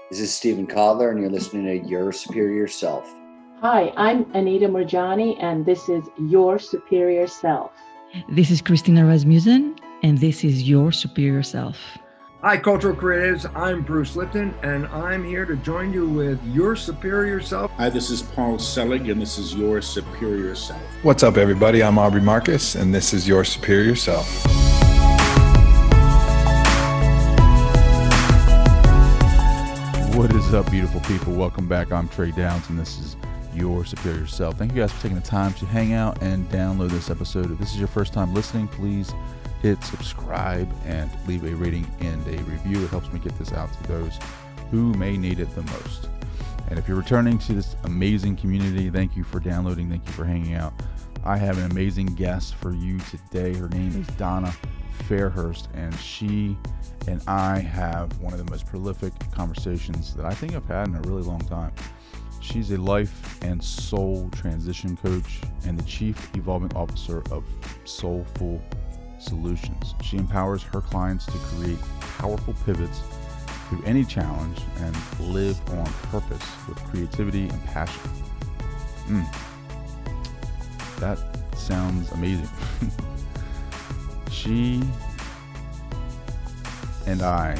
This is Stephen Kotler, and you're listening to Your Superior Self. Hi, I'm Anita Murjani, and this is Your Superior Self. This is Christina Rasmussen, and this is Your Superior Self. Hi, Cultural Creatives. I'm Bruce Lipton, and I'm here to join you with Your Superior Self. Hi, this is Paul Selig, and this is Your Superior Self. What's up, everybody? I'm Aubrey Marcus, and this is Your Superior Self. What is up, beautiful people? Welcome back. I'm Trey Downs, and this is Your Superior Self. Thank you guys for taking the time to hang out and download this episode. If this is your first time listening, please hit subscribe and leave a rating and a review. It helps me get this out to those who may need it the most. And if you're returning to this amazing community, thank you for downloading. Thank you for hanging out. I have an amazing guest for you today. Her name is Donna Fairhurst, and she and I have one of the most prolific conversations that I think I've had in a really long time. She's a life and soul transition coach and the Chief Evolvement Officer of Soulful Solutions. She empowers her clients to create powerful pivots through any challenge and live on purpose with creativity and passion. That sounds amazing. She and I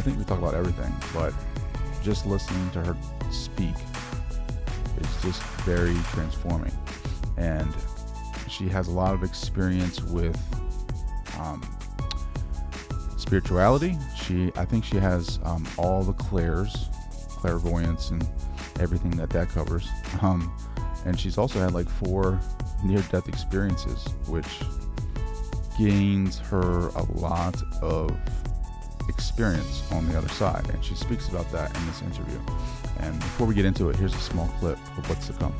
think we talk about everything, but just listening to her speak is just very transforming. And she has a lot of experience with spirituality. I think she has all the clairvoyance and everything that covers. And she's also had like 4 near-death experiences, which gains her a lot of experience on the other side. And she speaks about that in this interview. And before we get into it, here's a small clip of what's to come.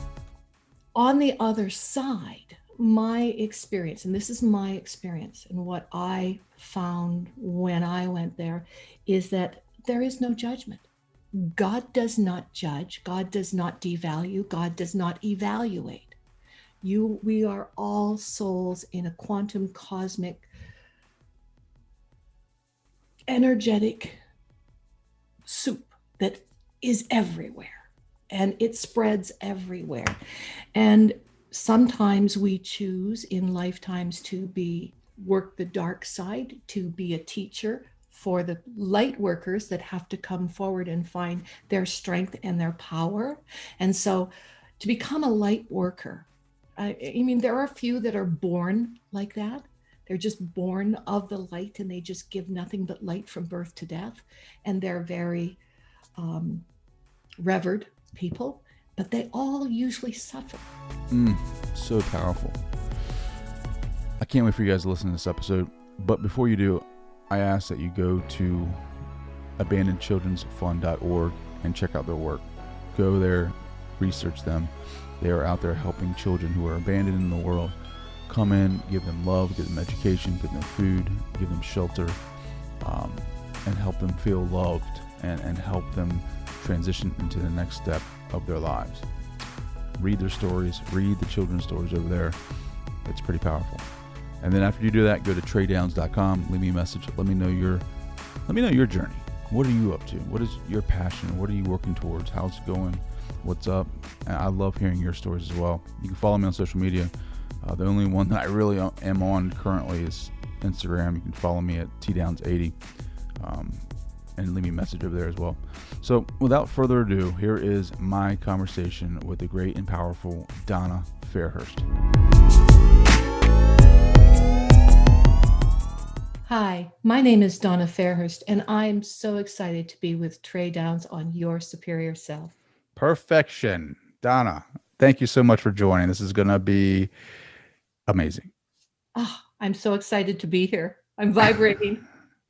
On the other side, my experience, and this is my experience, and what I found when I went there, is that there is no judgment. God does not judge. God does not devalue. God does not evaluate. We are all souls in a quantum, cosmic, energetic soup that is everywhere, and it spreads everywhere. And sometimes we choose in lifetimes to work the dark side, to be a teacher for the light workers that have to come forward and find their strength and their power. And so to become a light worker, I mean, there are a few that are born like that. They're just born of the light, and they just give nothing but light from birth to death. And they're very revered people, but they all usually suffer. So powerful. I can't wait for you guys to listen to this episode. But before you do, I ask that you go to abandonedchildrensfund.org and check out their work. Go there, research them. They are out there helping children who are abandoned in the world. Come in, give them love, give them education, give them food, give them shelter, and help them feel loved and help them transition into the next step of their lives. Read their stories, read the children's stories over there. It's pretty powerful. And then after you do that, go to traydowns.com, leave me a message, let me know your journey. What are you up to? What is your passion? What are you working towards? How's it going? What's up? And I love hearing your stories as well. You can follow me on social media. The only one that I really am on currently is Instagram. You can follow me at tdowns80 and leave me a message over there as well. So without further ado, here is my conversation with the great and powerful Donna Fairhurst. Hi, my name is Donna Fairhurst, and I'm so excited to be with Trey Downs on Your Superior Self. Perfection. Donna, thank you so much for joining. This is going to be amazing. Oh, I'm so excited to be here. I'm vibrating.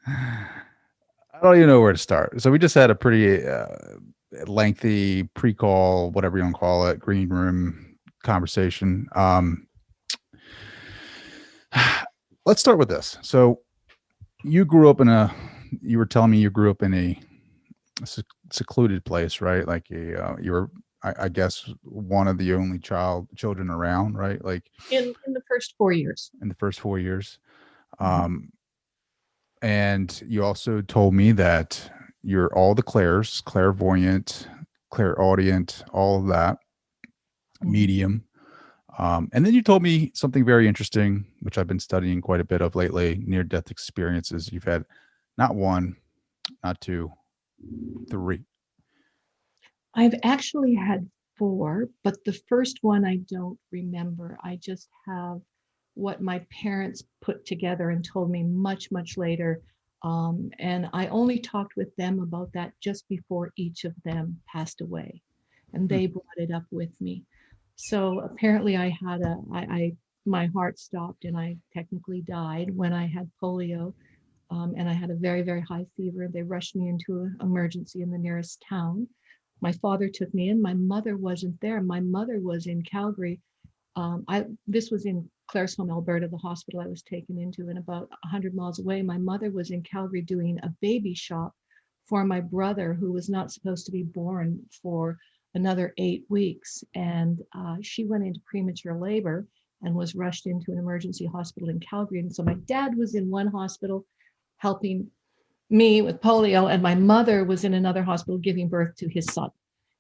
I don't even know where to start. So we just had a pretty lengthy pre-call, whatever you want to call it, green room conversation. Let's start with this. So you were telling me you grew up in a secluded place, right? Like you were, I guess, one of the only children around, right? Like in the first 4 years. In the first 4 years. And you also told me that you're all the clairs, clairvoyant, clairaudient, all of that, medium. And then you told me something very interesting, which I've been studying quite a bit of lately, near-death experiences. You've had not one, not two, three. I've actually had 4, but the first one I don't remember. I just have what my parents put together and told me much, much later. And I only talked with them about that just before each of them passed away. And they brought it up with me. So apparently my heart stopped and I technically died when I had polio. And I had a very, very high fever. They rushed me into an emergency in the nearest town. My father took me in. My mother wasn't there. My mother was in Calgary. This was in Claresholm, Alberta, the hospital I was taken into, and about 100 miles away. My mother was in Calgary doing a baby shop for my brother, who was not supposed to be born for another 8 weeks. And she went into premature labor and was rushed into an emergency hospital in Calgary. And so my dad was in one hospital helping me with polio, and my mother was in another hospital giving birth to his son.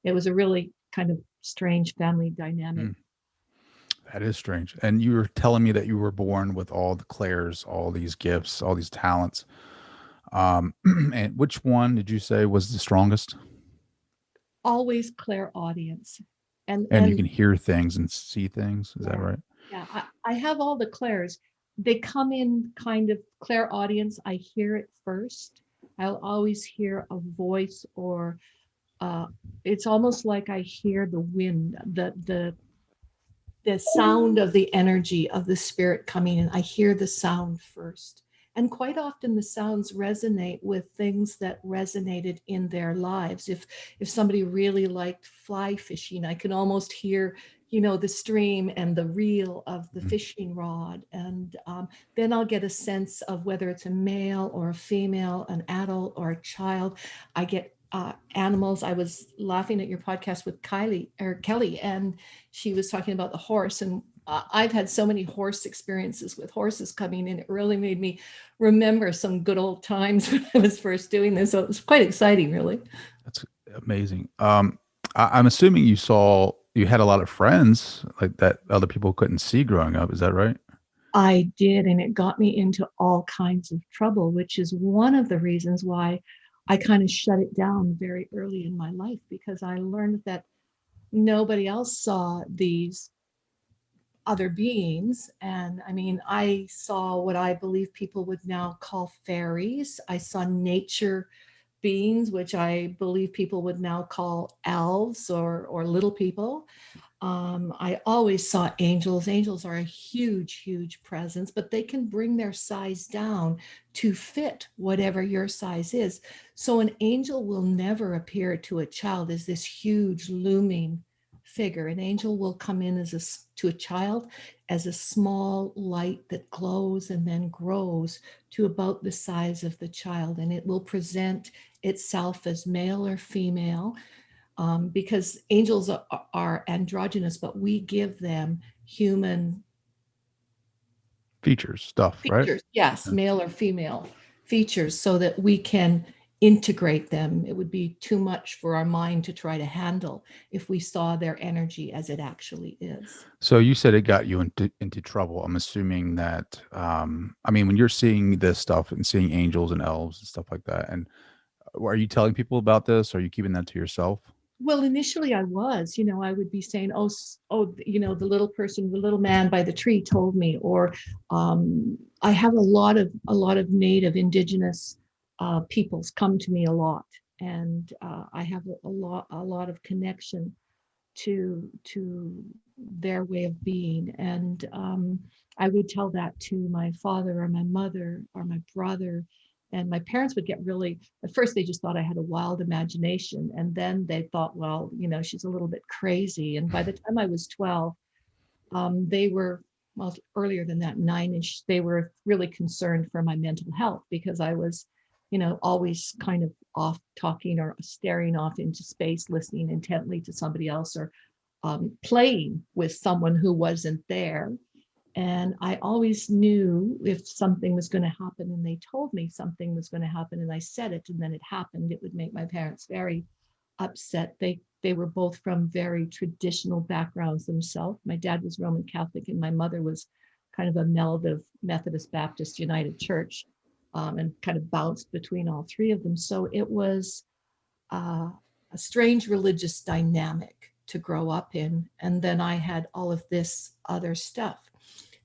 It was a really kind of strange family dynamic. That is strange. And you were telling me that you were born with all the clairs, all these gifts, all these talents. And which one did you say was the strongest? Always clairaudience. And you can hear things and see things. Is that right? Yeah, I have all the clairs. They come in kind of clairaudience. I hear it first. I'll always hear a voice, or it's almost like I hear the wind, the sound of the energy of the spirit coming in. I hear the sound first. And quite often the sounds resonate with things that resonated in their lives. If somebody really liked fly fishing, I can almost hear, the stream and the reel of the fishing rod. And then I'll get a sense of whether it's a male or a female, an adult or a child. I get animals. I was laughing at your podcast with Kelly, and she was talking about the horse. And I've had so many horse experiences with horses coming in. It really made me remember some good old times when I was first doing this. So it was quite exciting, really. That's amazing. I'm assuming you had a lot of friends like that other people couldn't see growing up. Is that right? I did, and it got me into all kinds of trouble, which is one of the reasons why I kind of shut it down very early in my life, because I learned that nobody else saw these other beings. And I mean, I saw what I believe people would now call fairies. I saw nature beings, which I believe people would now call elves or little people. I always saw angels. Angels are a huge, huge presence, but they can bring their size down to fit whatever your size is. So an angel will never appear to a child as this huge looming figure. An angel will come in to a child as a small light that glows and then grows to about the size of the child. And it will present itself as male or female. Because angels are androgynous, but we give them human features, right? Yes, yeah. Male or female features, so that we can integrate them. It would be too much for our mind to try to handle if we saw their energy as it actually is. So you said it got you into trouble. I'm assuming that, when you're seeing this stuff and seeing angels and elves and stuff like that, and are you telling people about this? Or are you keeping that to yourself? Well, initially I was, I would be saying, the little person, the little man by the tree told me, or I have a lot of native indigenous peoples come to me a lot, and I have a lot of connection to their way of being, and I would tell that to my father or my mother or my brother. And my parents would get really, at first they just thought I had a wild imagination. And then they thought, well, she's a little bit crazy. And by the time I was 12, they were, well, earlier than that, 9-ish, they were really concerned for my mental health, because I was, always kind of off talking or staring off into space, listening intently to somebody else, or playing with someone who wasn't there. And I always knew if something was going to happen and they told me something was going to happen and I said it and then it happened, it would make my parents very upset. They were both from very traditional backgrounds themselves. My dad was Roman Catholic and my mother was kind of a meld of Methodist Baptist United Church, and kind of bounced between all three of them. So it was a strange religious dynamic to grow up in. And then I had all of this other stuff.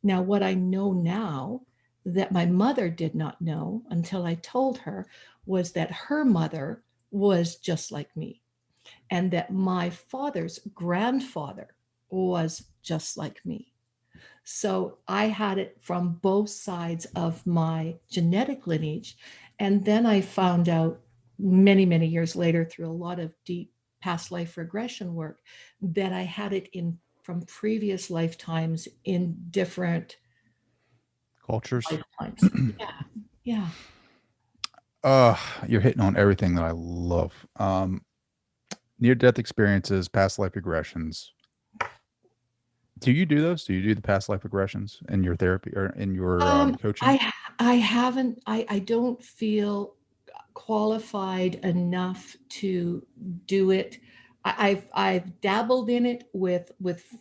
Now, what I know now that my mother did not know until I told her was that her mother was just like me, and that my father's grandfather was just like me. So I had it from both sides of my genetic lineage. And then I found out many, many years later through a lot of deep past life regression work that I had it in from previous lifetimes in different Cultures. lifetimes. Yeah. You're hitting on everything that I love. Near-death experiences, past life regressions. Do you do those? Do you do the past life regressions in your therapy or in your coaching? I haven't. I don't feel qualified enough to do it. I've dabbled in it with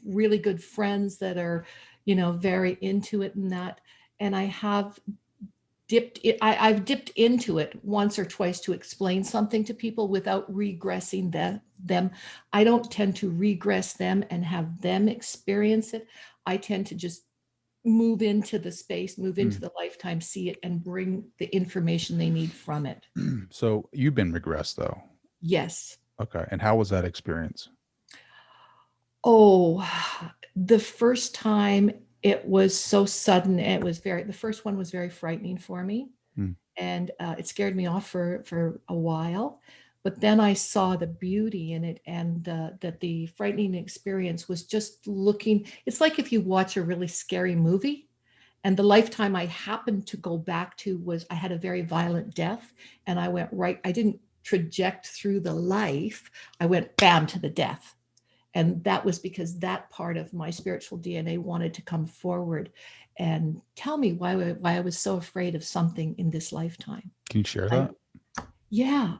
really good friends that are, very into it and that, and I have I've dipped into it once or twice to explain something to people without regressing them. I don't tend to regress them and have them experience it. I tend to just move into the space, move into the lifetime, see it, and bring the information they need from it. So you've been regressed though? Yes. Okay. And how was that experience? Oh, the first time it was so sudden. The first one was very frightening for me. And it scared me off for a while. But then I saw the beauty in it, and that the frightening experience was just looking. It's like if you watch a really scary movie, and the lifetime I happened to go back to was I had a very violent death, and I went right. I didn't traject through the life. I went bam to the death. And that was because that part of my spiritual DNA wanted to come forward and tell me why I was so afraid of something in this lifetime. Can you share that? Yeah.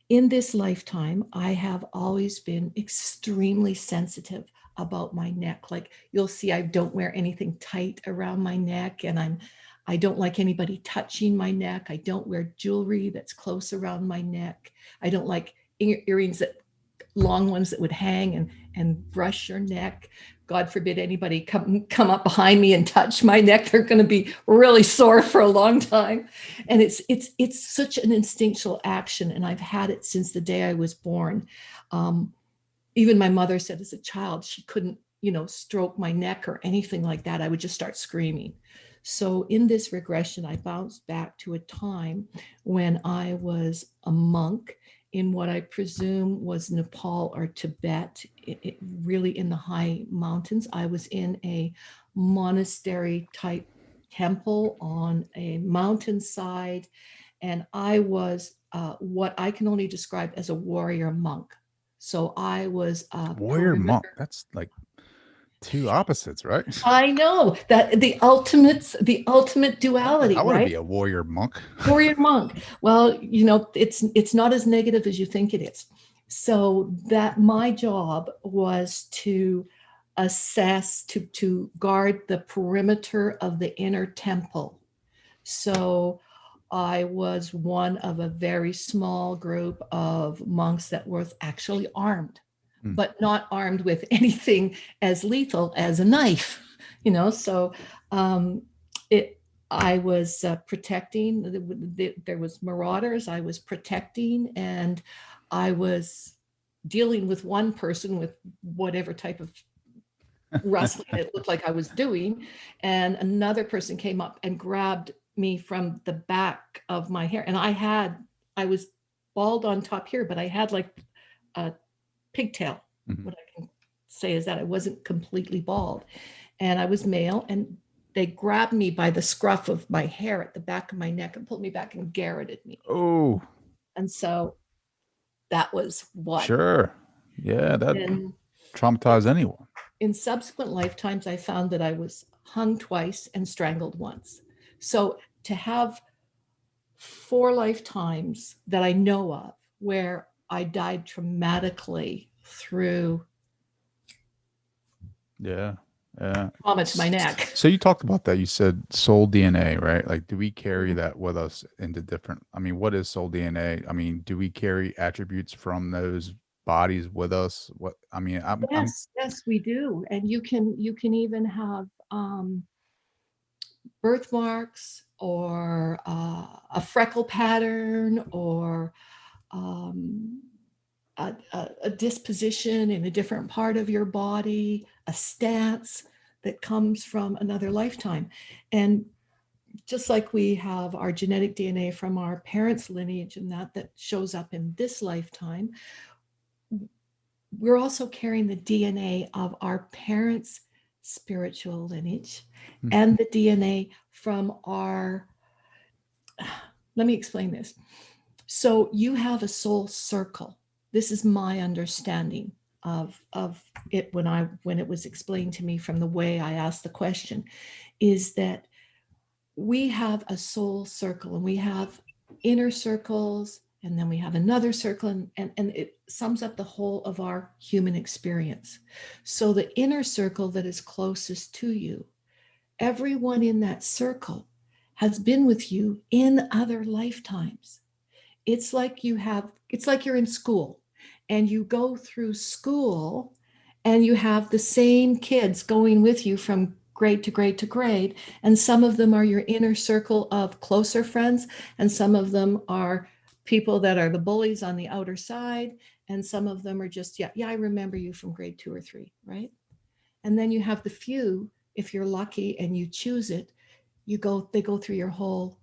In this lifetime, I have always been extremely sensitive about my neck. Like you'll see, I don't wear anything tight around my neck, and I don't like anybody touching my neck. I don't wear jewelry that's close around my neck. I don't like earrings long ones that would hang and brush your neck. God forbid anybody come up behind me and touch my neck. They're going to be really sore for a long time. And it's such an instinctual action. And I've had it since the day I was born. Even my mother said as a child, she couldn't, stroke my neck or anything like that. I would just start screaming. So in this regression, I bounced back to a time when I was a monk in what I presume was Nepal or Tibet, really in the high mountains. I was in a monastery type temple on a mountainside, and I was what I can only describe as a warrior monk. So I was a warrior monk. That's like two opposites, right? I know that the ultimate duality. I want right? to be a warrior monk. Warrior monk. Well, it's not as negative as you think it is. So that my job was to assess, to guard the perimeter of the inner temple. So I was one of a very small group of monks that were actually armed, but not armed with anything as lethal as a knife, so I was protecting, there was marauders, I was protecting, and I was dealing with one person with whatever type of wrestling it looked like I was doing. And another person came up and grabbed me from the back of my hair. And I was bald on top here, but I had like a pigtail. What I can say is that I wasn't completely bald, and I was male, and they grabbed me by the scruff of my hair at the back of my neck and pulled me back and garroted me. Oh. And so that was what. Sure. Yeah, that traumatized anyone. In subsequent lifetimes, I found that I was hung twice, and strangled once. So to have 4 lifetimes that I know of where I died traumatically through Yeah. trauma to my neck. So you talked about that. You said soul DNA, right? Like, do we carry that with us into different? I mean, what is soul DNA? I mean, do we carry attributes from those bodies with us? What I mean, I'm Yes, we do. And you can even have birthmarks or a freckle pattern or um, a disposition in a different part of your body, a stance that comes from another lifetime. And just like we have our genetic DNA from our parents' lineage and that shows up in this lifetime, we're also carrying the DNA of our parents' spiritual lineage and the DNA from our, let me explain this. So you have a soul circle. This is my understanding of it when it was explained to me from the way I asked the question, is that we have a soul circle and we have inner circles, and then we have another circle, and it sums up the whole of our human experience. So the inner circle that is closest to you, everyone in that circle has been with you in other lifetimes. It's like you're in school and you go through school and you have the same kids going with you from grade to grade to grade. And some of them are your inner circle of closer friends. And some of them are people that are the bullies on the outer side. And some of them are just, yeah, I remember you from grade 2 or 3, right? And then you have the few, if you're lucky and you choose it, they go through your whole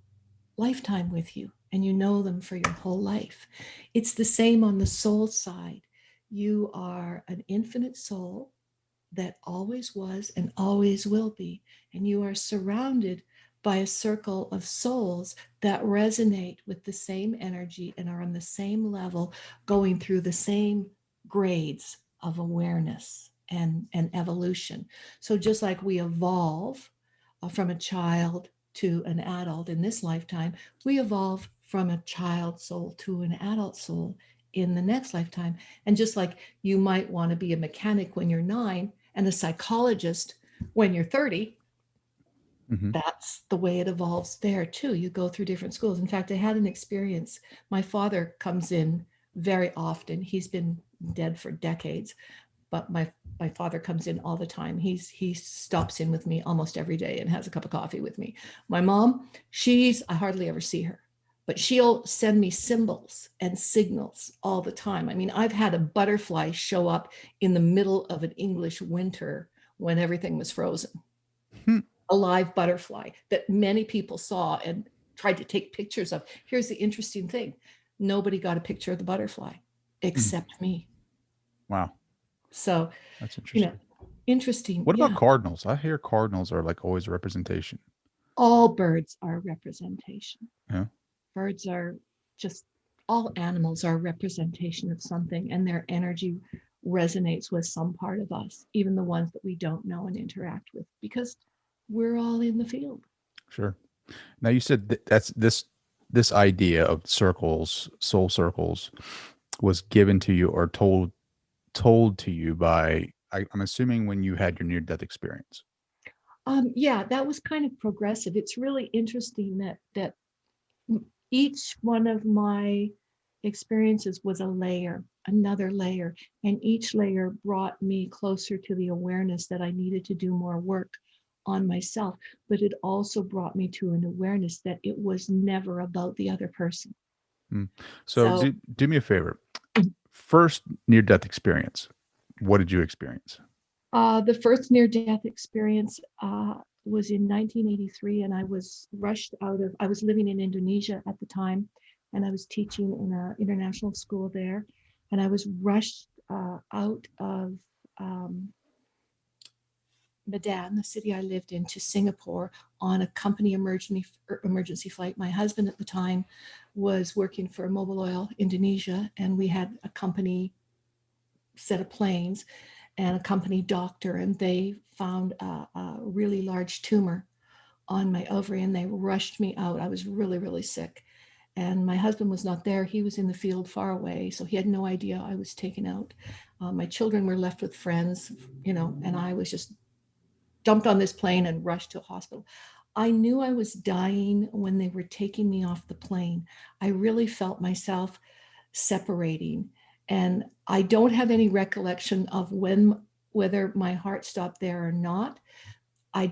lifetime with you and you know them for your whole life. It's the same on the soul side. You are an infinite soul that always was and always will be. And you are surrounded by a circle of souls that resonate with the same energy and are on the same level, going through the same grades of awareness and evolution. So just like we evolve from a child to an adult in this lifetime, we evolve from a child soul to an adult soul in the next lifetime. And just like you might want to be a mechanic when you're 9 and a psychologist when you're 30, that's the way it evolves there too. You go through different schools. In fact, I had an experience. My father comes in very often. He's been dead for decades, but my father comes in all the time. He stops in with me almost every day and has a cup of coffee with me. My mom, I hardly ever see her, but she'll send me symbols and signals all the time. I mean, I've had a butterfly show up in the middle of an English winter when everything was frozen. A live butterfly that many people saw and tried to take pictures of. Here's the interesting thing. Nobody got a picture of the butterfly except me. Wow. So That's interesting. Interesting. What about cardinals? I hear cardinals are like always representation. All birds are representation. Yeah. Birds are all animals are a representation of something, and their energy resonates with some part of us, even the ones that we don't know and interact with, because we're all in the field. Sure. Now you said that's this idea of circles, soul circles, was given to you or told to you by, I'm assuming, when you had your near-death experience. Yeah, that was kind of progressive. It's really interesting that each one of my experiences was another layer, and each layer brought me closer to the awareness that I needed to do more work on myself, but it also brought me to an awareness that it was never about the other person. So do me a favor. First near-death experience, what did you experience? The first near-death experience was in 1983, and I was I was living in Indonesia at the time, and I was teaching in an international school there, and I was rushed out of Medan, the city I lived in, to Singapore on a company emergency flight. My husband at the time was working for Mobil Oil Indonesia, and we had a company set of planes. and a company doctor, and they found a really large tumor on my ovary, and they rushed me out. I was really, really sick. And my husband was not there. He was in the field far away, so he had no idea I was taken out. My children were left with friends, and I was just dumped on this plane and rushed to a hospital. I knew I was dying when they were taking me off the plane. I really felt myself separating. And I don't have any recollection of whether my heart stopped there or not. I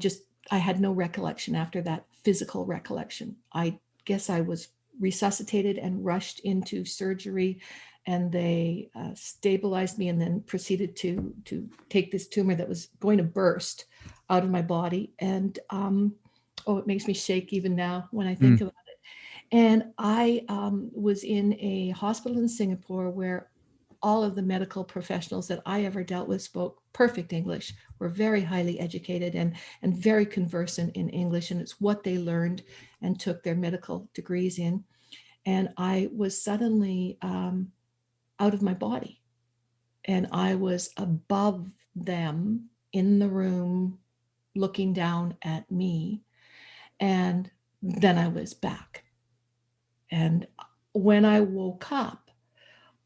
had no recollection after that physical recollection. I guess I was resuscitated and rushed into surgery, and they stabilized me and then proceeded to take this tumor that was going to burst out of my body. And it makes me shake even now when I think about it. And I was in a hospital in Singapore where all of the medical professionals that I ever dealt with spoke perfect English, were very highly educated and very conversant in English. And it's what they learned and took their medical degrees in. And I was suddenly out of my body. And I was above them in the room, looking down at me. And then I was back. And when I woke up,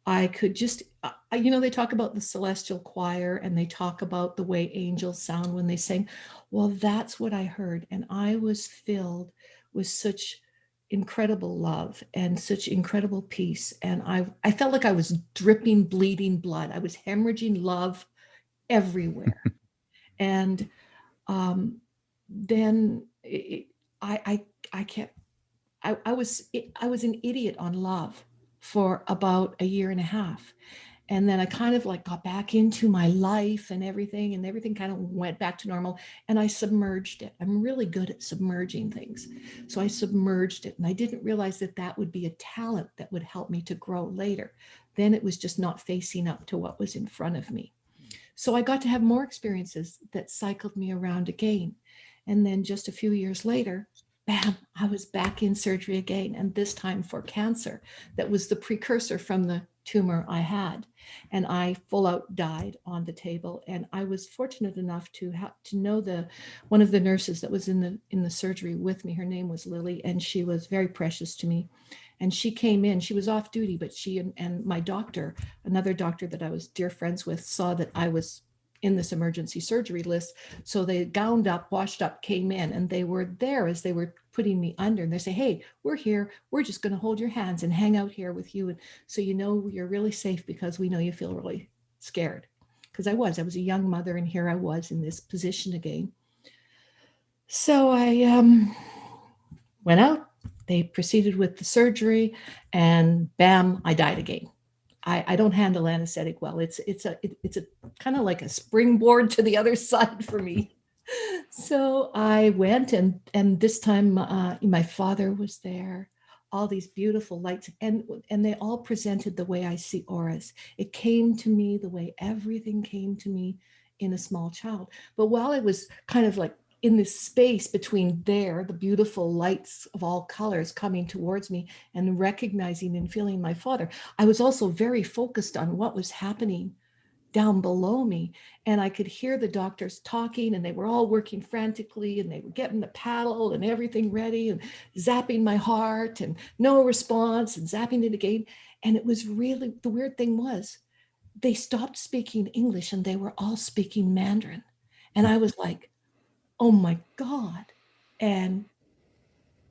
I could just, they talk about the celestial choir and they talk about the way angels sound when they sing. Well, that's what I heard. And I was filled with such incredible love and such incredible peace. And I felt like I was dripping, bleeding blood. I was hemorrhaging love everywhere. And then I was an idiot on love for about a year and a half. And then I kind of like got back into my life and everything kind of went back to normal, and I submerged it. I'm really good at submerging things. So I submerged it, and I didn't realize that would be a talent that would help me to grow later. Then it was just not facing up to what was in front of me. So I got to have more experiences that cycled me around again. And then just a few years later, bam, I was back in surgery again, and this time for cancer. That was the precursor from the tumor I had. And I full out died on the table. And I was fortunate enough to know one of the nurses that was in the surgery with me. Her name was Lily, and she was very precious to me. And she came in, she was off duty, but she and my doctor, another doctor that I was dear friends with, saw that I was in this emergency surgery list. So they gowned up, washed up, came in, and they were there as they were putting me under. And they say, hey, we're here. We're just going to hold your hands and hang out here with you. And so, you're really safe because we know you feel really scared. Because I was a young mother, and here I was in this position again. So I went out. They proceeded with the surgery, and bam, I died again. I don't handle anesthetic well. It's a kind of like a springboard to the other side for me. So I went, and this time my father was there, all these beautiful lights, and they all presented the way I see auras. It came to me the way everything came to me in a small child. But while I was kind of like in this space between the beautiful lights of all colors coming towards me and recognizing and feeling my father, I was also very focused on what was happening down below me. And I could hear the doctors talking, and they were all working frantically, and they were getting the paddle and everything ready and zapping my heart, and no response, and zapping it again. And it was really, the weird thing was they stopped speaking English and they were all speaking Mandarin. And I was like, oh my God. And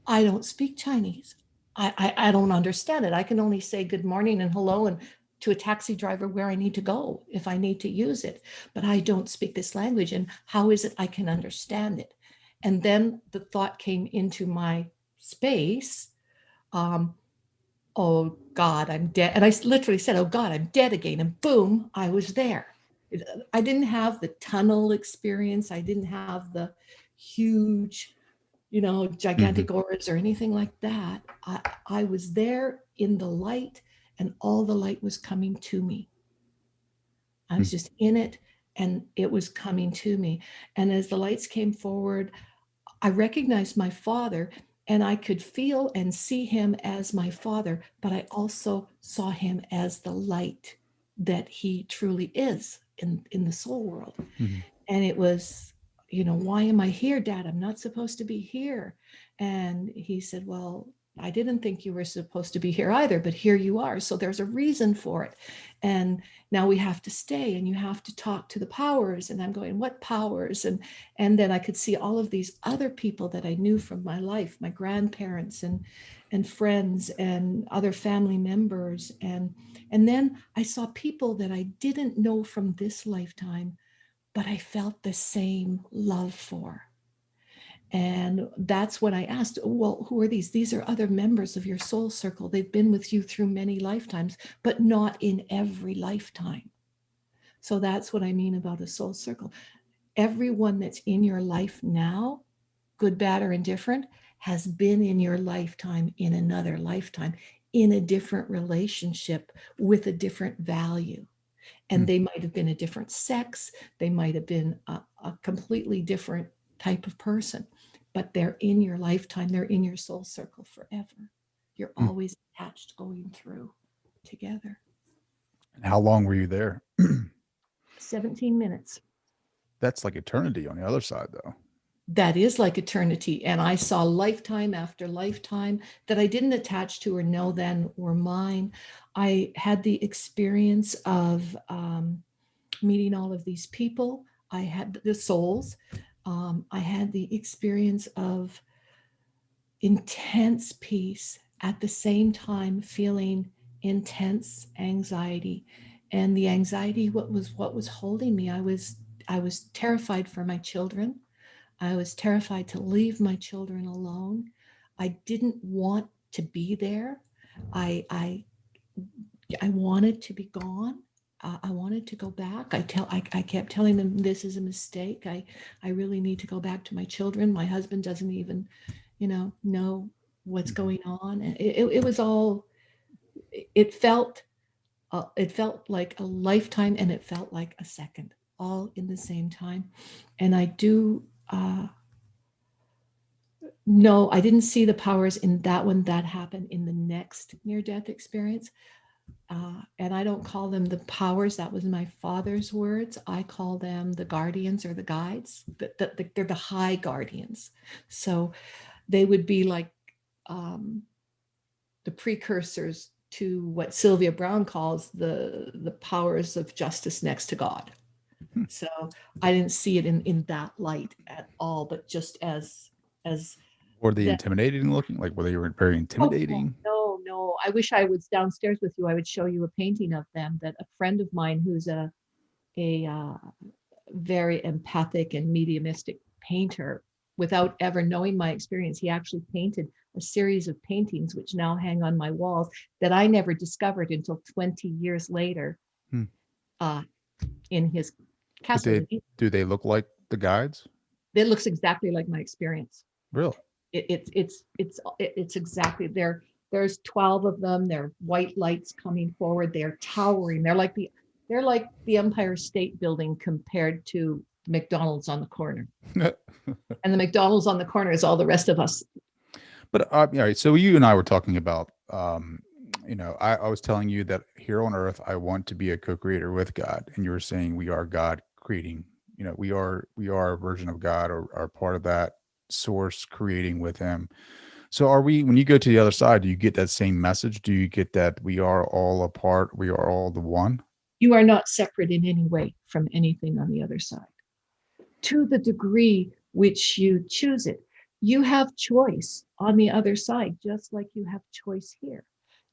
I don't speak Chinese. I don't understand it. I can only say good morning and hello and to a taxi driver where I need to go if I need to use it. But I don't speak this language. And how is it I can understand it? And then the thought came into my space, oh God, I'm dead. And I literally said, oh God, I'm dead again. And boom, I was there. I didn't have the tunnel experience. I didn't have the huge, gigantic auras or anything like that. I was there in the light, and all the light was coming to me. I was just in it, and it was coming to me. And as the lights came forward, I recognized my father, and I could feel and see him as my father, but I also saw him as the light that he truly is, in the soul world. Mhm. And it was, why am I here, Dad? I'm not supposed to be here. And he said, well, I didn't think you were supposed to be here either, but here you are. So there's a reason for it. And now we have to stay, and you have to talk to the powers. And I'm going, what powers? And then I could see all of these other people that I knew from my life, my grandparents and friends and other family members. And then I saw people that I didn't know from this lifetime, but I felt the same love for. And that's when I asked, well, who are these? These are other members of your soul circle. They've been with you through many lifetimes, but not in every lifetime. So that's what I mean about a soul circle. Everyone that's in your life now, good, bad, or indifferent, has been in your lifetime in another lifetime, in a different relationship with a different value. And they might have been a different sex. They might have been a completely different type of person, but they're in your lifetime. They're in your soul circle forever. You're always attached, going through together. And how long were you there? 17 minutes. That's like eternity on the other side, though. That is like eternity. And I saw lifetime after lifetime that I didn't attach to or know then were mine. I had the experience of meeting all of these people. I had the souls. I had the experience of intense peace, at the same time feeling intense anxiety. And the anxiety, what was holding me, I was terrified for my children. I was terrified to leave my children alone. I didn't want to be there. I wanted to be gone. I wanted to go back. I kept telling them this is a mistake. I really need to go back to my children. My husband doesn't even, know what's going on. And it was all. It felt like a lifetime, and it felt like a second, all in the same time. And I do. No, I didn't see the powers in that one. That happened in the next near-death experience. And I don't call them the powers. That was my father's words. I call them the guardians or the guides. They're the high guardians. So they would be like the precursors to what Sylvia Brown calls the powers of justice next to God. So I didn't see it in that light at all, but just as Were they intimidating looking? Like, were they very intimidating? Oh, no. I wish I was downstairs with you. I would show you a painting of them that a friend of mine who's a very empathic and mediumistic painter, without ever knowing my experience, he actually painted a series of paintings which now hang on my walls that I never discovered until 20 years later in his castle. Do they look like the guides? It looks exactly like my experience. Really? It's exactly there. There's 12 of them. They're white lights coming forward. They're towering. They're like the Empire State Building compared to McDonald's on the corner. And the McDonald's on the corner is all the rest of us. But all right. So you and I were talking about, I was telling you that here on Earth, I want to be a co-creator with God, and you were saying we are God creating. We are a version of God, or are part of that source creating with Him. So when you go to the other side, do you get that same message? Do you get that we are all a part, we are all the one? You are not separate in any way from anything on the other side. To the degree which you choose it, you have choice on the other side, just like you have choice here.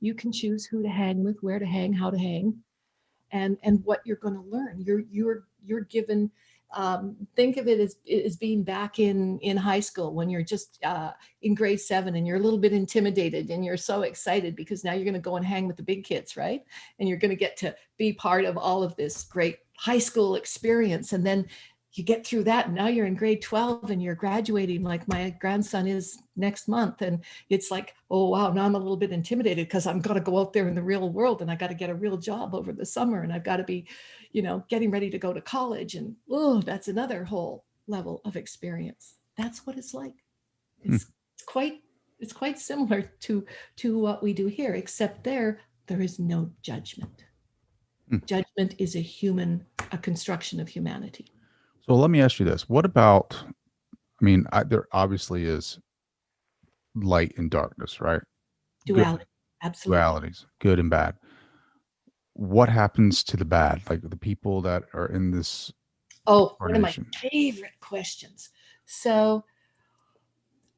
You can choose who to hang with, where to hang, how to hang, and what you're going to learn. You're given. Think of it as being back in high school when you're just in grade 7 and you're a little bit intimidated and you're so excited because now you're going to go and hang with the big kids, right? And you're going to get to be part of all of this great high school experience. And then you get through that and now you're in grade 12 and you're graduating like my grandson is next month. And it's like, oh, wow, now I'm a little bit intimidated because I'm going to go out there in the real world and I got to get a real job over the summer and I've got to be, getting ready to go to college. And that's another whole level of experience. That's what it's like. It's quite similar to what we do here, except there is no judgment. Judgment is a human a construction of humanity. So let me ask you this. What about, there obviously is light and darkness, right? Duality. Absolutely. Dualities, good and bad. What happens to the bad? Like the people that are in this Oh, one of my incarnation? favorite questions. So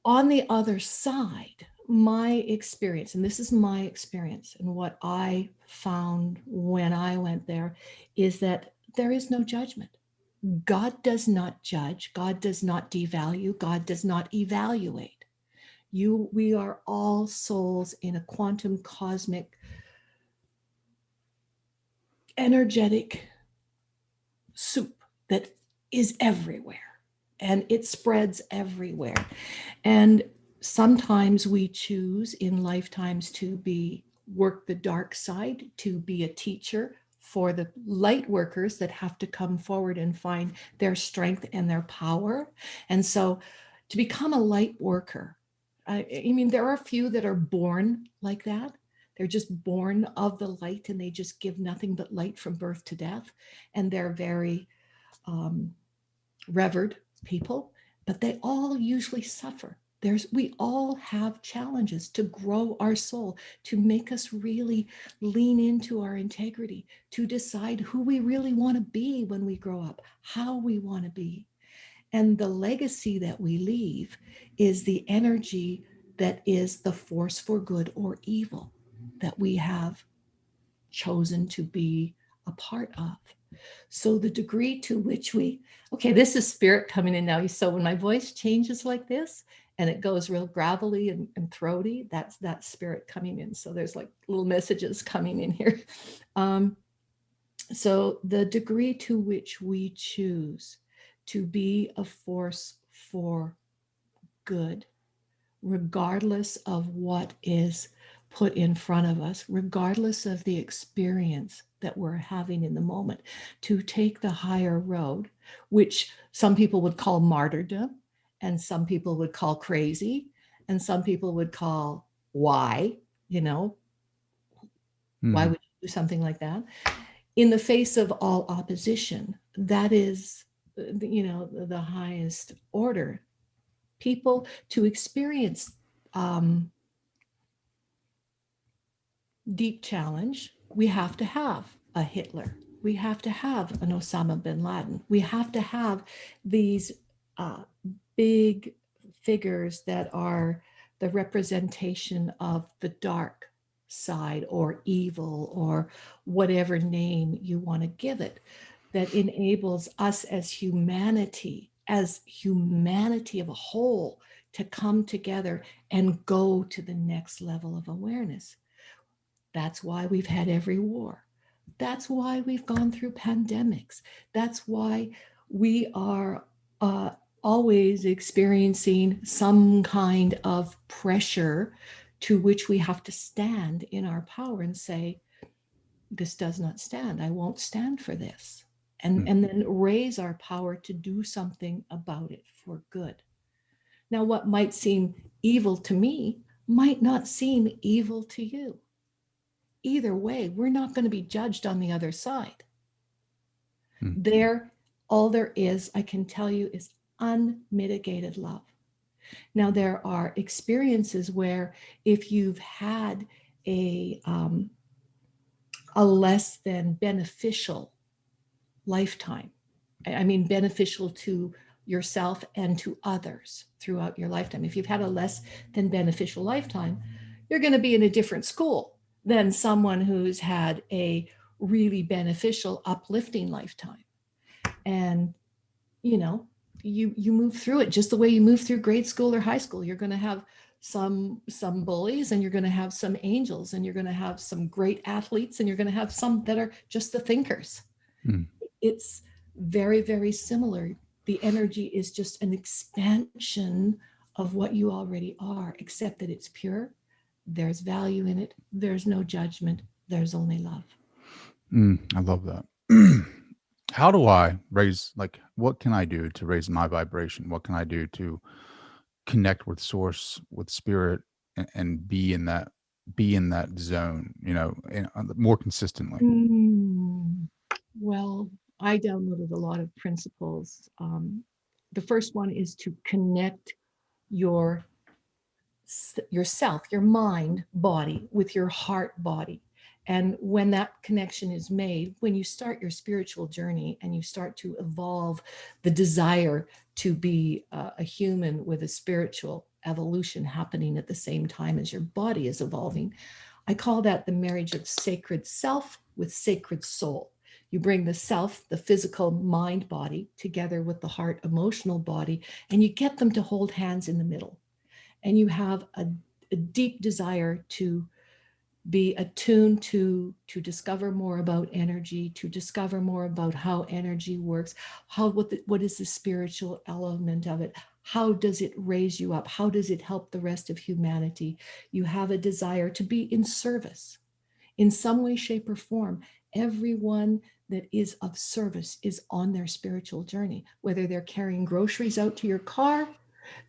on the other side, my experience, and this is my experience, and what I found when I went there, is that there is no judgment. God does not judge. God does not devalue. God does not evaluate. We are all souls in a quantum cosmic energetic soup that is everywhere, and it spreads everywhere. And sometimes we choose in lifetimes to work the dark side, to be a teacher for the light workers that have to come forward and find their strength and their power. And so to become a light worker, I mean, there are a few that are born like that. They're just born of the light, and they just give nothing but light from birth to death. And they're very revered people, but they all usually suffer. We all have challenges to grow our soul, to make us really lean into our integrity, to decide who we really want to be when we grow up, how we want to be. And the legacy that we leave is the energy that is the force for good or evil that we have chosen to be a part of. So the degree to which this is spirit coming in now. So when my voice changes like this and it goes real gravelly and throaty, that's spirit coming in. So there's like little messages coming in here. So the degree to which we choose to be a force for good, regardless of what is put in front of us, regardless of the experience that we're having in the moment, to take the higher road, which some people would call martyrdom, and some people would call crazy, and some people would call why would you do something like that? In the face of all opposition, that is, the highest order. People to experience deep challenge, we have to have a Hitler. We have to have an Osama bin Laden. We have to have these big figures that are the representation of the dark side or evil or whatever name you want to give it, that enables us as humanity of a whole to come together and go to the next level of awareness. That's why we've had every war. That's why we've gone through pandemics. That's why we are always experiencing some kind of pressure to which we have to stand in our power and say, this does not stand. I won't stand for this. And then raise our power to do something about it for good. Now, what might seem evil to me might not seem evil to you. Either way, we're not going to be judged on the other side. All there is, I can tell you, is unmitigated love. Now, there are experiences where if you've had a less than beneficial lifetime, I mean beneficial to yourself and to others throughout your lifetime. If you've had a less than beneficial lifetime, you're going to be in a different school than someone who's had a really beneficial, uplifting lifetime. And, you move through it just the way you move through grade school or high school. You're going to have some bullies, and you're going to have some angels, and you're going to have some great athletes, and you're going to have some that are just the thinkers. It's very, very similar. The energy is just an expansion of what you already are, except that it's pure. There's value in it. There's no judgment. There's only love. I love that. How do I raise, what can I do to raise my vibration? What can I do to connect with source, with spirit, and be in that zone, more consistently? Well, I downloaded a lot of principles. The first one is to connect your yourself, your mind body with your heart body. And when that connection is made, when you start your spiritual journey and you start to evolve the desire to be a human with a spiritual evolution happening at the same time as your body is evolving, I call that the marriage of sacred self with sacred soul. You bring the self, the physical mind body, together with the heart emotional body, and you get them to hold hands in the middle. And you have a deep desire to be attuned to discover more about energy, to discover more about how energy works, what is the spiritual element of it, how does it raise you up, how does it help the rest of humanity. You have a desire to be in service in some way, shape, or form. Everyone that is of service is on their spiritual journey, whether they're carrying groceries out to your car,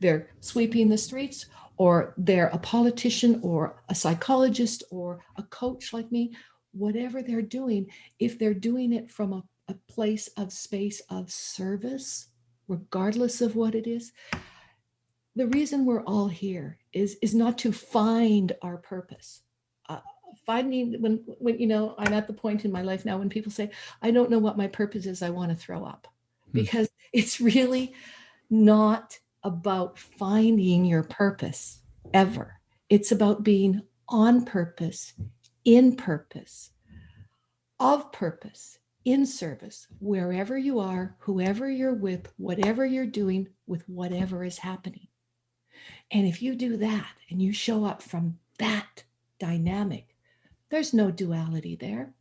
they're sweeping the streets, or they're a politician or a psychologist or a coach like me. Whatever they're doing, if they're doing it from a place of space of service, regardless of what it is, the reason we're all here is not to find our purpose. Finding when I'm at the point in my life now when people say, I don't know what my purpose is, I want to throw up, because it's really not about finding your purpose ever. It's about being on purpose, in purpose, of purpose, in service, wherever you are, whoever you're with, whatever you're doing, with whatever is happening. And if you do that and you show up from that dynamic, there's no duality there.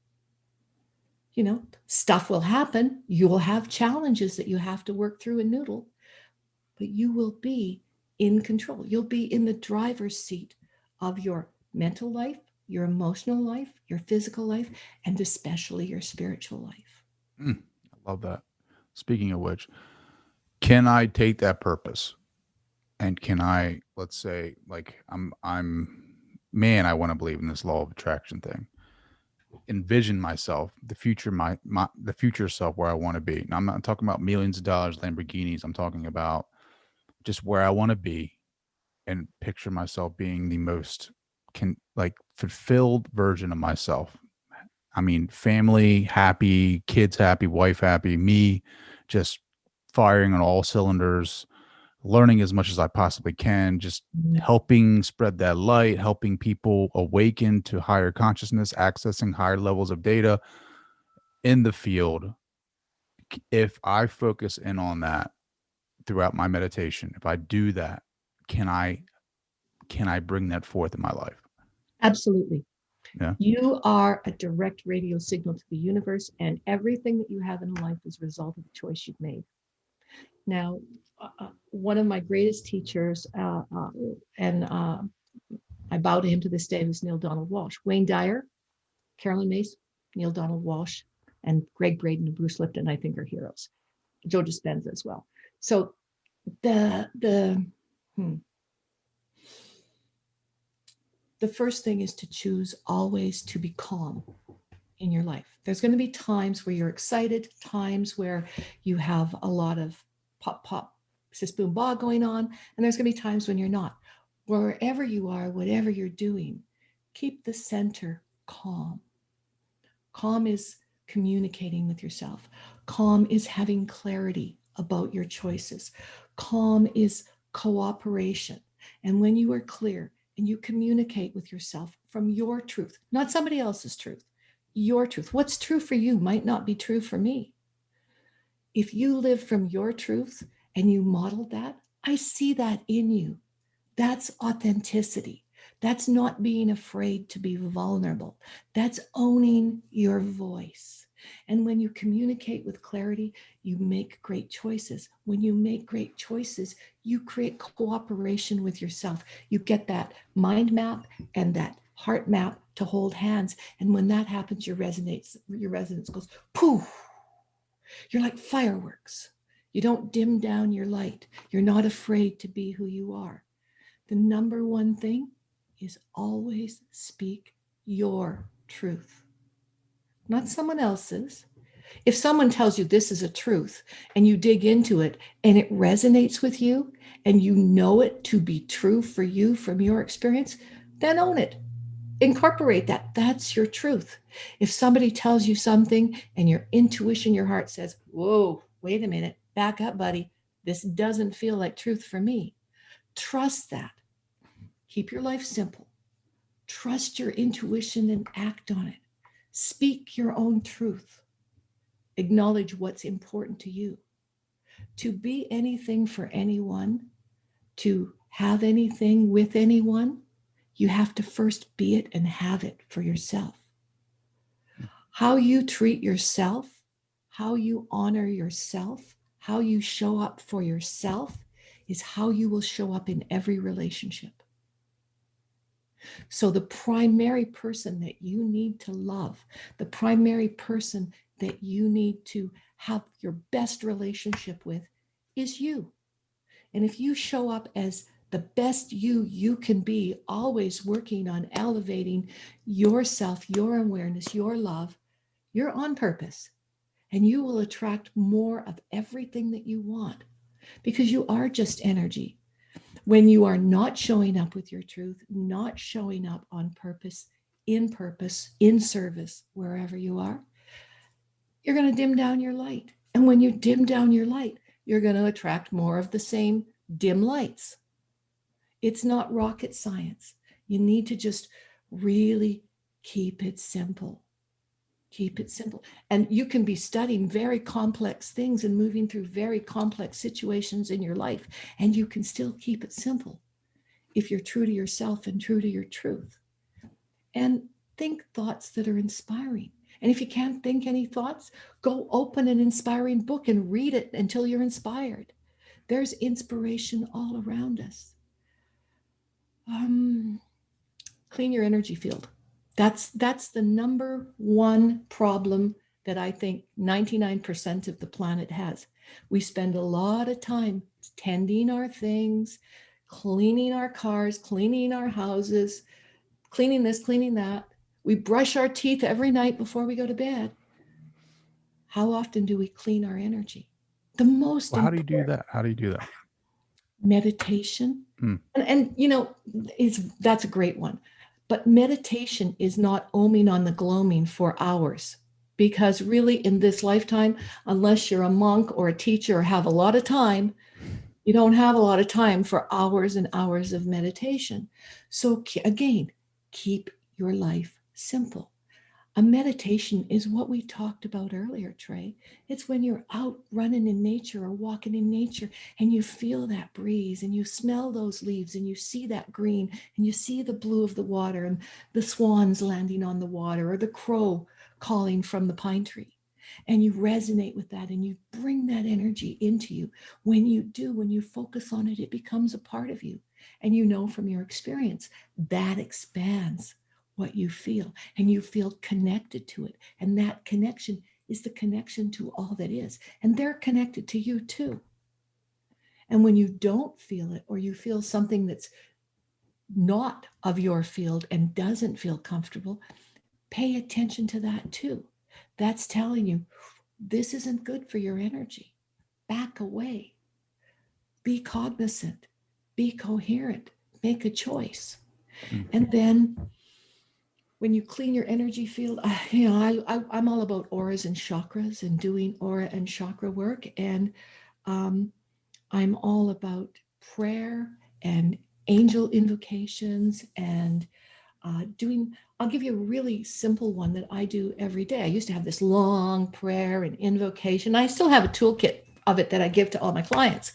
Stuff will happen. You will have challenges that you have to work through and noodle, but you will be in control. You'll be in the driver's seat of your mental life, your emotional life, your physical life, and especially your spiritual life. I love that. Speaking of which, can I take that purpose and can I, let's say, like I want to believe in this law of attraction thing. Envision myself, the future, the future self where I want to be. Now, I'm not talking about millions of dollars, Lamborghinis. I'm talking about just where I want to be, and picture myself being the most fulfilled version of myself. I mean, family happy, kids happy, wife happy, me just firing on all cylinders, learning as much as I possibly can, just helping spread that light, helping people awaken to higher consciousness, accessing higher levels of data in the field. If I focus in on that throughout my meditation, if I do that, can I bring that forth in my life? Absolutely. Yeah. You are a direct radio signal to the universe, and everything that you have in life is a result of the choice you've made. Now, one of my greatest teachers, and I bow to him to this day, was Neil Donald Walsh. Wayne Dyer, Carolyn Mace, Neil Donald Walsh, and Greg Braden and Bruce Lipton, I think, are heroes. Joe Dispenza as well. So the first thing is to choose always to be calm in your life. There's going to be times where you're excited, times where you have a lot of pop, pop, sis, boom, ba going on. And there's going to be times when you're not. Wherever you are, whatever you're doing, keep the center calm. Calm is communicating with yourself. Calm is having clarity about your choices. Calm is cooperation. And when you are clear and you communicate with yourself from your truth, not somebody else's truth, your truth. What's true for you might not be true for me. If you live from your truth and you model that, I see that in you. That's authenticity. That's not being afraid to be vulnerable. That's owning your voice. And when you communicate with clarity, you make great choices. When you make great choices, you create cooperation with yourself. You get that mind map and that heart map to hold hands. And when that happens, your resonance goes poof. You're like fireworks. You don't dim down your light. You're not afraid to be who you are. The number one thing is always speak your truth, not someone else's. If someone tells you this is a truth and you dig into it and it resonates with you and you know it to be true for you from your experience, then own it. Incorporate that. That's your truth. If somebody tells you something and your intuition, your heart says, whoa, wait a minute, back up, buddy. This doesn't feel like truth for me. Trust that. Keep your life simple. Trust your intuition and act on it. Speak your own truth. Acknowledge what's important to you. To be anything for anyone, to have anything with anyone, you have to first be it and have it for yourself. How you treat yourself, how you honor yourself, how you show up for yourself is how you will show up in every relationship. So the primary person that you need to love, the primary person that you need to have your best relationship with is you. And if you show up as the best you can be, always working on elevating yourself, your awareness, your love, you're on purpose. And you will attract more of everything that you want because you are just energy. When you are not showing up with your truth, not showing up on purpose, in service, wherever you are, you're going to dim down your light. And when you dim down your light, you're going to attract more of the same dim lights. It's not rocket science. You need to just really keep it simple. Keep it simple. And you can be studying very complex things and moving through very complex situations in your life, and you can still keep it simple if you're true to yourself and true to your truth. And think thoughts that are inspiring. And if you can't think any thoughts, go open an inspiring book and read it until you're inspired. There's inspiration all around us. Clean your energy field. That's the number one problem that I think 99% of the planet has. We spend a lot of time tending our things, cleaning our cars, cleaning our houses, cleaning this, cleaning that. We brush our teeth every night before we go to bed. How often do we clean our energy? The most Well, how do you do that? How do you do that? Meditation. And you know, that's a great one. But meditation is not oming on the gloaming for hours, because really in this lifetime, unless you're a monk or a teacher or have a lot of time, you don't have a lot of time for hours and hours of meditation. So again, keep your life simple. A meditation is what we talked about earlier, Trey. It's when you're out running in nature or walking in nature and you feel that breeze and you smell those leaves and you see that green and you see the blue of the water and the swans landing on the water or the crow calling from the pine tree. And you resonate with that and you bring that energy into you. When you focus on it, it becomes a part of you. And you know from your experience, that expands what you feel, and you feel connected to it. And that connection is the connection to all that is. And they're connected to you too. And when you don't feel it, or you feel something that's not of your field and doesn't feel comfortable, pay attention to that too. That's telling you, this isn't good for your energy. Back away. Be cognizant. Be coherent. Make a choice. And then when you clean your energy field, I'm all about auras and chakras and doing aura and chakra work. And I'm all about prayer and angel invocations and I'll give you a really simple one that I do every day. I used to have this long prayer and invocation. I still have a toolkit of it that I give to all my clients.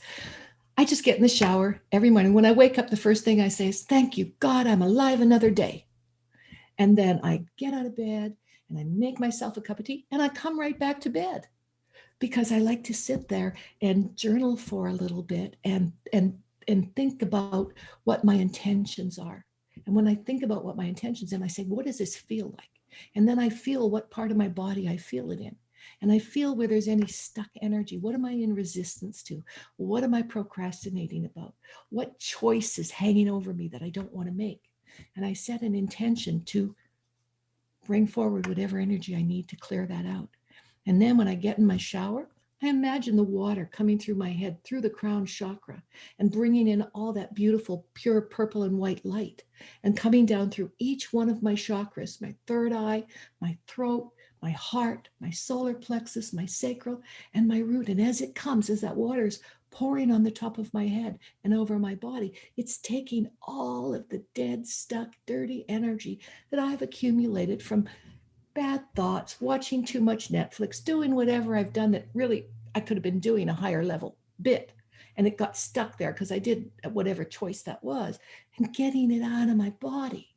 I just get in the shower every morning. When I wake up, the first thing I say is, thank you, God, I'm alive another day. And then I get out of bed and I make myself a cup of tea and I come right back to bed because I like to sit there and journal for a little bit and think about what my intentions are. And when I think about what my intentions are, I say, what does this feel like? And then I feel what part of my body I feel it in. And I feel where there's any stuck energy. What am I in resistance to? What am I procrastinating about? What choice is hanging over me that I don't want to make? And I set an intention to bring forward whatever energy I need to clear that out. And then when I get in my shower, I imagine the water coming through my head, through the crown chakra, and bringing in all that beautiful, pure purple and white light, and coming down through each one of my chakras, my third eye, my throat, my heart, my solar plexus, my sacral, and my root. And as it comes, as that water is pouring on the top of my head and over my body, it's taking all of the dead, stuck, dirty energy that I've accumulated from bad thoughts, watching too much Netflix, doing whatever I've done that really I could have been doing a higher level bit. And it got stuck there because I did whatever choice that was, and getting it out of my body.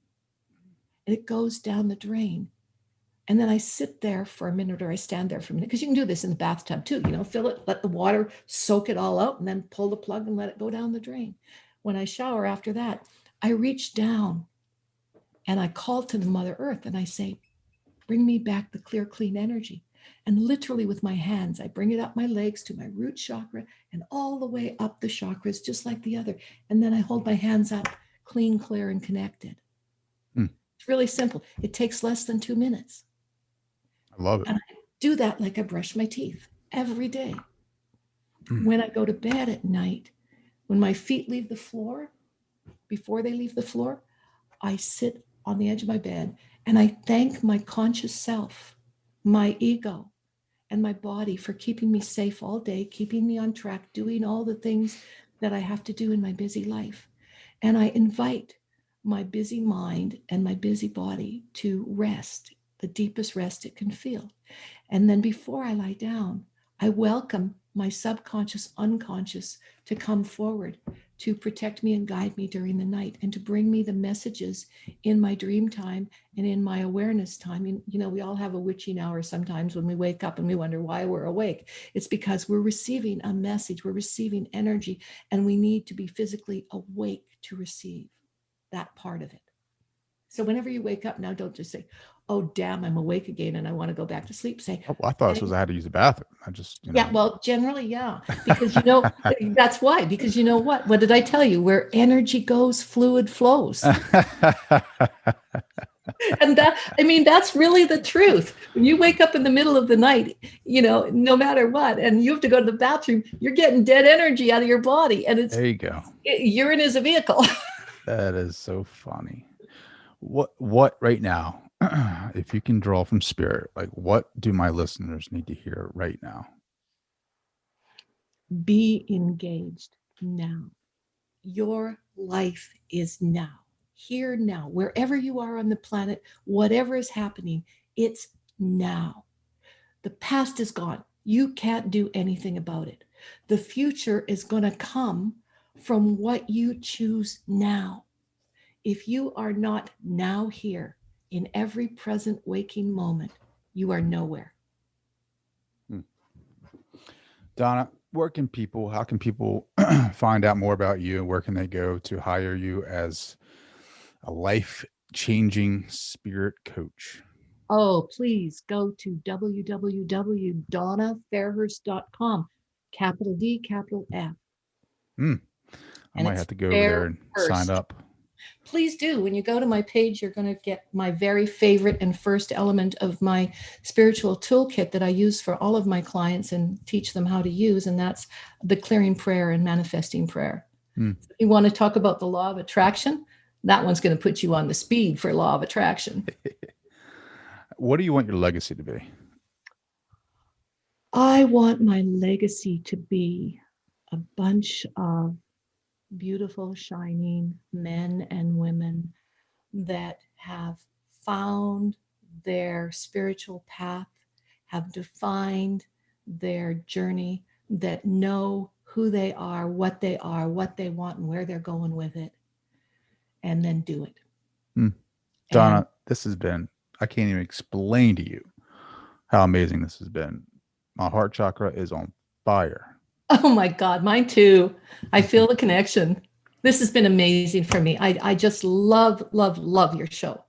And it goes down the drain. And then I sit there for a minute, or I stand there for a minute, because you can do this in the bathtub too, fill it, let the water soak it all out, and then pull the plug and let it go down the drain. When I shower after that, I reach down and I call to the Mother Earth and I say, bring me back the clear, clean energy. And literally with my hands, I bring it up my legs to my root chakra and all the way up the chakras, just like the other. And then I hold my hands up, clean, clear, and connected. It's really simple. It takes less than 2 minutes. I love it. And I do that like I brush my teeth every day. When I go to bed at night, when my feet leave the floor, before they leave the floor, I sit on the edge of my bed and I thank my conscious self, my ego, and my body for keeping me safe all day, keeping me on track, doing all the things that I have to do in my busy life. And I invite my busy mind and my busy body to rest, the deepest rest it can feel. And then before I lie down, I welcome my subconscious, unconscious to come forward to protect me and guide me during the night, and to bring me the messages in my dream time and in my awareness time. And, we all have a witching hour sometimes when we wake up and we wonder why we're awake. It's because we're receiving a message, we're receiving energy, and we need to be physically awake to receive that part of it. So whenever you wake up now, don't just say, oh, damn, I'm awake again and I want to go back to sleep. Say, Oh, I thought this was I had to use the bathroom. I just, Yeah, well, generally, yeah. Because, that's why. Because you know what? What did I tell you? Where energy goes, fluid flows. And that's really the truth. When you wake up in the middle of the night, no matter what, and you have to go to the bathroom, you're getting dead energy out of your body. And There you go. Urine is a vehicle. That is so funny. What right now, if you can draw from spirit, like what do my listeners need to hear right now? Be engaged now. Your life is now, here now, wherever you are on the planet, whatever is happening, it's now. The past is gone. You can't do anything about it. The future is going to come from what you choose now. If you are not now here in every present waking moment, you are nowhere. Donna, how can people find out more about you? Where can they go to hire you as a life-changing spirit coach? Oh, please go to www.donnafairhurst.com. Capital D, capital F. I might have to go over there and sign up. Please do. When you go to my page, you're going to get my very favorite and first element of my spiritual toolkit that I use for all of my clients and teach them how to use. And that's the clearing prayer and manifesting prayer. If you want to talk about the law of attraction, that one's going to put you on the speed for law of attraction. What do you want your legacy to be? I want my legacy to be a bunch of beautiful, shining men and women that have found their spiritual path, have defined their journey, that know who they are, what they want, and where they're going with it, and then do it. Donna, this has been, I can't even explain to you how amazing this has been. My heart chakra is on fire. Oh my God, mine too. I feel the connection. This has been amazing for me. I just love, love, love your show.